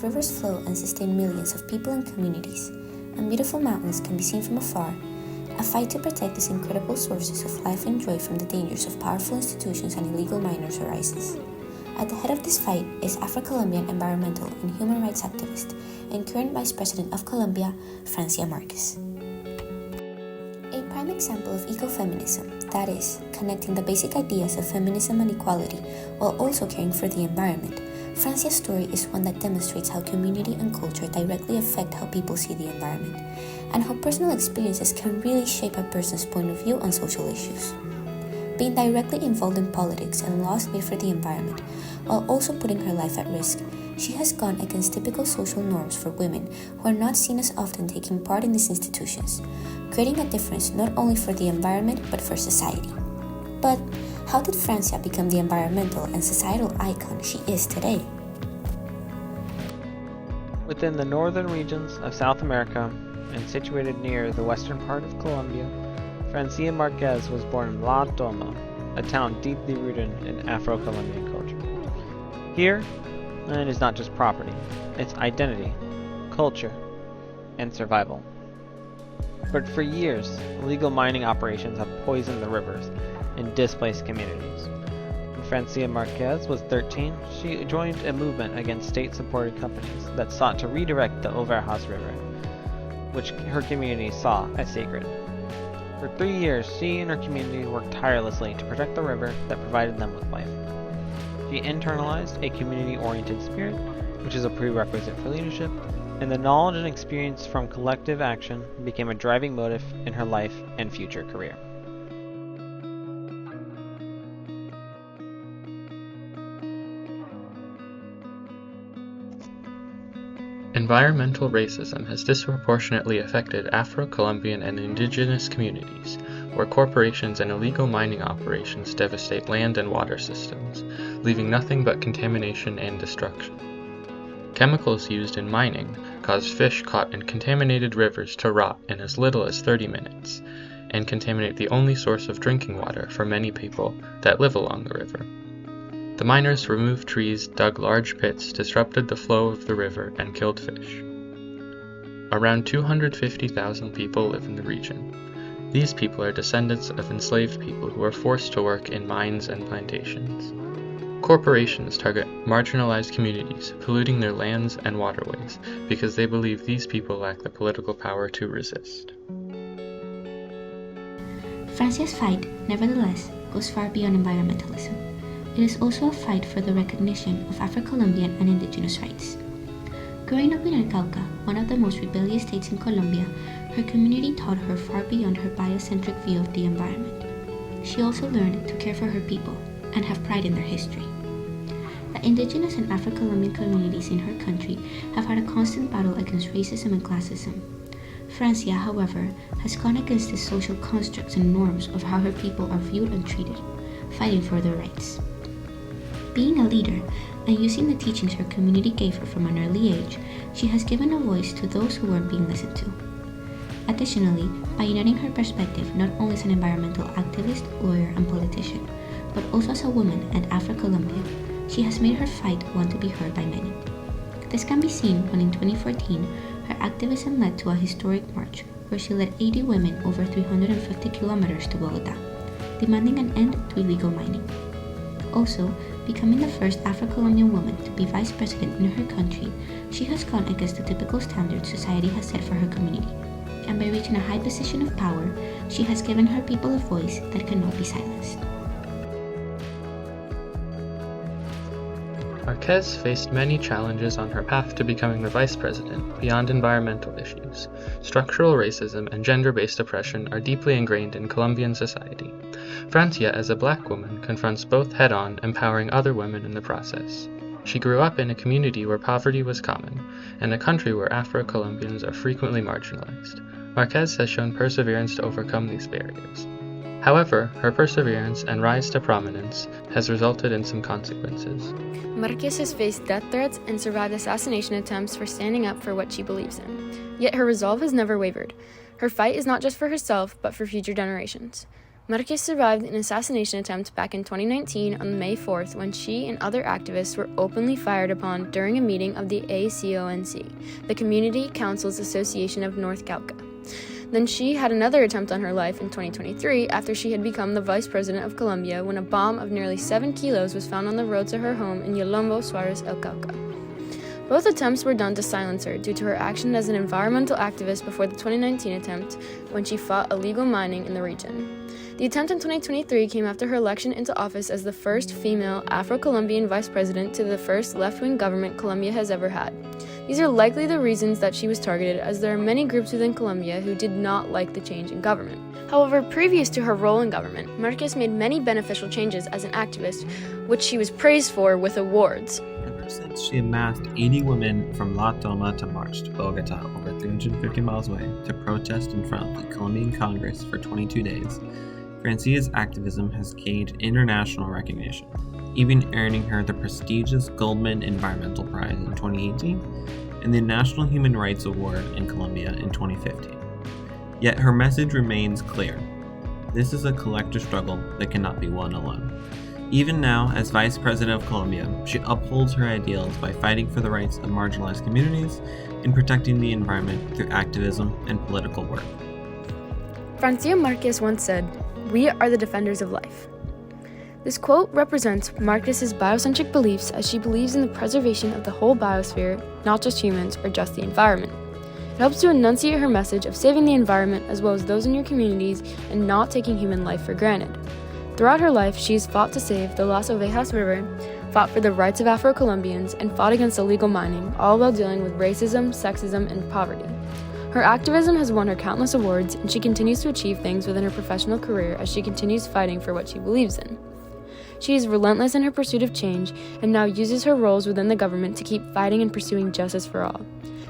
rivers flow and sustain millions of people and communities, and beautiful mountains can be seen from afar, a fight to protect these incredible sources of life and joy from the dangers of powerful institutions and illegal miners arises. At the head of this fight is Afro-Colombian environmental and human rights activist and current Vice President of Colombia, Francia Marquez. A prime example of ecofeminism, that is, connecting the basic ideas of feminism and equality while also caring for the environment, Francia's story is one that demonstrates how community and culture directly affect how people see the environment, and how personal experiences can really shape a person's point of view on social issues. Being directly involved in politics and laws made for the environment, while also putting her life at risk, she has gone against typical social norms for women who are not seen as often taking part in these institutions, creating a difference not only for the environment but for society. But how did Francia become the environmental and societal icon she is today? Within the northern regions of South America and situated near the western part of Colombia, Francia Marquez was born in La Toma, a town deeply rooted in Afro-Colombian culture. Here, land is not just property, it's identity, culture, and survival. But for years, illegal mining operations have poisoned the rivers and displaced communities. When Francia Marquez was 13, she joined a movement against state-supported companies that sought to redirect the Overhaus River, which her community saw as sacred. For 3 years, she and her community worked tirelessly to protect the river that provided them with life. She internalized a community-oriented spirit, which is a prerequisite for leadership, and the knowledge and experience from collective action became a driving motive in her life and future career. Environmental racism has disproportionately affected Afro-Colombian and indigenous communities, where corporations and illegal mining operations devastate land and water systems, leaving nothing but contamination and destruction. Chemicals used in mining cause fish caught in contaminated rivers to rot in as little as 30 minutes, and contaminate the only source of drinking water for many people that live along the river. The miners removed trees, dug large pits, disrupted the flow of the river, and killed fish. Around 250,000 people live in the region. These people are descendants of enslaved people who were forced to work in mines and plantations. Corporations target marginalized communities, polluting their lands and waterways because they believe these people lack the political power to resist. Francia's fight, nevertheless, goes far beyond environmentalism. It is also a fight for the recognition of Afro-Colombian and indigenous rights. Growing up in El Cauca, one of the most rebellious states in Colombia, her community taught her far beyond her biocentric view of the environment. She also learned to care for her people and have pride in their history. The indigenous and Afro-Colombian communities in her country have had a constant battle against racism and classism. Francia, however, has gone against the social constructs and norms of how her people are viewed and treated, fighting for their rights. Being a leader and using the teachings her community gave her from an early age, she has given a voice to those who weren't being listened to. Additionally, by uniting her perspective not only as an environmental activist, lawyer, and politician, but also as a woman and Afro-Colombian, she has made her fight one to be heard by many. This can be seen when in 2014, her activism led to a historic march where she led 80 women over 350 kilometers to Bogota, demanding an end to illegal mining. Also, becoming the first Afro-Colombian woman to be vice president in her country, she has gone against the typical standards society has set for her community, and by reaching a high position of power, she has given her people a voice that cannot be silenced. Marquez faced many challenges on her path to becoming the vice president beyond environmental issues. Structural racism and gender-based oppression are deeply ingrained in Colombian society. Francia, as a black woman, confronts both head-on, empowering other women in the process. She grew up in a community where poverty was common, and a country where Afro-Colombians are frequently marginalized. Marquez has shown perseverance to overcome these barriers. However, her perseverance and rise to prominence has resulted in some consequences. Marquez has faced death threats and survived assassination attempts for standing up for what she believes in. Yet her resolve has never wavered. Her fight is not just for herself, but for future generations. Marquez survived an assassination attempt back in 2019 on May 4th when she and other activists were openly fired upon during a meeting of the ACONC, the Community Councils Association of North Cauca. Then she had another attempt on her life in 2023 after she had become the vice president of Colombia when a bomb of nearly 7 kilos was found on the road to her home in Yolombo, Suarez, El Cauca. Both attempts were done to silence her due to her action as an environmental activist before the 2019 attempt when she fought illegal mining in the region. The attempt in 2023 came after her election into office as the first female Afro-Colombian vice president to the first left-wing government Colombia has ever had. These are likely the reasons that she was targeted, as there are many groups within Colombia who did not like the change in government. However, previous to her role in government, Marquez made many beneficial changes as an activist, which she was praised for with awards. Ever since she amassed 80 women from La Toma to march to Bogota, over 350 miles away, to protest in front of the Colombian Congress for 22 days, Francia's activism has gained international recognition, even earning her the prestigious Goldman Environmental Prize in 2018 and the National Human Rights Award in Colombia in 2015. Yet her message remains clear. This is a collective struggle that cannot be won alone. Even now, as Vice President of Colombia, she upholds her ideals by fighting for the rights of marginalized communities and protecting the environment through activism and political work. Francia Marquez once said, "We are the defenders of life." This quote represents Marquez's biocentric beliefs, as she believes in the preservation of the whole biosphere, not just humans or just the environment. It helps to enunciate her message of saving the environment as well as those in your communities and not taking human life for granted. Throughout her life, she has fought to save the Las Ovejas River, fought for the rights of Afro-Colombians, and fought against illegal mining, all while dealing with racism, sexism, and poverty. Her activism has won her countless awards, and she continues to achieve things within her professional career as she continues fighting for what she believes in. She is relentless in her pursuit of change and now uses her roles within the government to keep fighting and pursuing justice for all.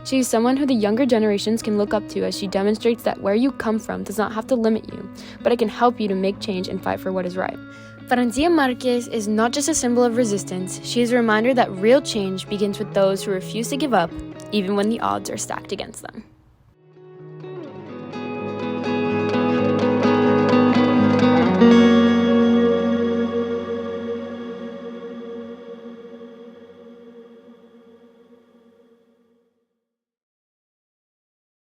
She is someone who the younger generations can look up to, as she demonstrates that where you come from does not have to limit you, but it can help you to make change and fight for what is right. Francia Marquez is not just a symbol of resistance, she is a reminder that real change begins with those who refuse to give up, even when the odds are stacked against them.